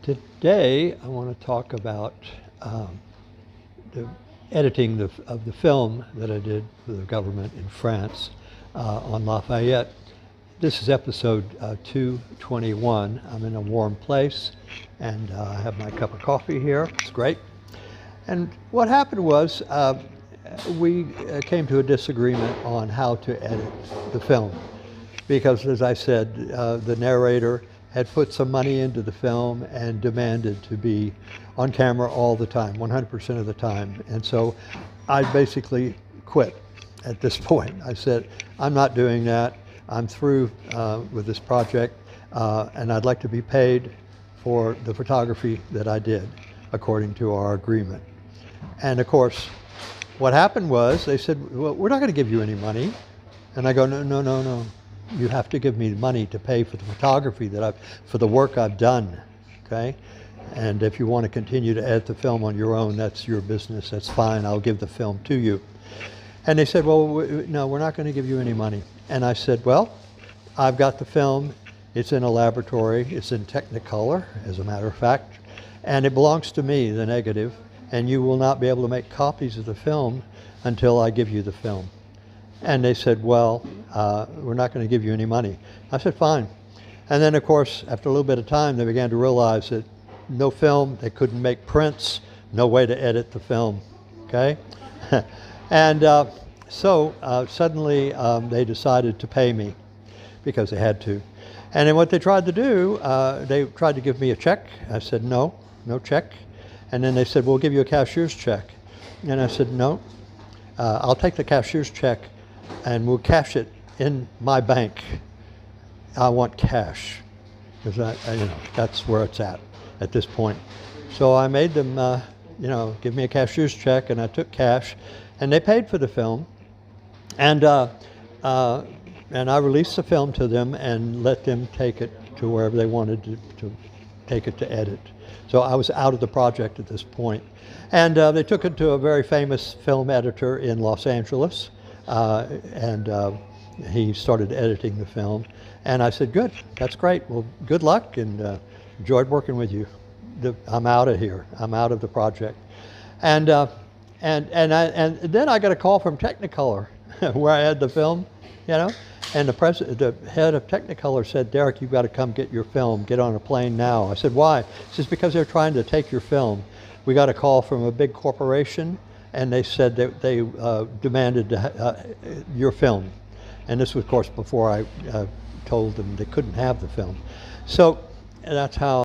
Today, I want to talk about the editing of the film that I did for the government in France on Lafayette. This is episode 221. I'm in a warm place, and I have my cup of coffee here. It's great. And what happened was we came to a disagreement on how to edit the film. Because, as I said, the narrator had put some money into the film and demanded to be on camera all the time, 100% of the time. And so I basically quit at this point. I said, I'm not doing that. I'm through with this project, and I'd like to be paid for the photography that I did, according to our agreement. And of course, what happened was they said, well, we're not going to give you any money. And I go, no. You have to give me money to pay for the photography for the work I've done, okay? And if you want to continue to edit the film on your own, that's your business, that's fine, I'll give the film to you. And they said, well, no, we're not going to give you any money. And I said, well, I've got the film, it's in a laboratory, it's in Technicolor, as a matter of fact, and it belongs to me, the negative, and you will not be able to make copies of the film until I give you the film. And they said, well, we're not going to give you any money. I said, fine. And then, of course, after a little bit of time, they began to realize that no film, they couldn't make prints, no way to edit the film, okay? And so suddenly they decided to pay me because they had to. And then what they tried to do, they tried to give me a check. I said, no check. And then they said, we'll give you a cashier's check. And I said, no, I'll take the cashier's check and we'll cash it in my bank. I want cash, because that's where it's at this point. So I made them, give me a cashier's check, and I took cash, and they paid for the film, and I released the film to them and let them take it to wherever they wanted to take it to edit. So I was out of the project at this point. And they took it to a very famous film editor in Los Angeles, and he started editing the film. And I said, good, that's great. Well, good luck, and enjoyed working with you. I'm out of here. I'm out of the project. And then I got a call from Technicolor, where I had the film, and the head of Technicolor said, Derek, you've got to come get your film. Get on a plane now. I said, why? He says, because they're trying to take your film. We got a call from a big corporation, and they said that they demanded your film. And this was, of course, before I told them they couldn't have the film. So that's how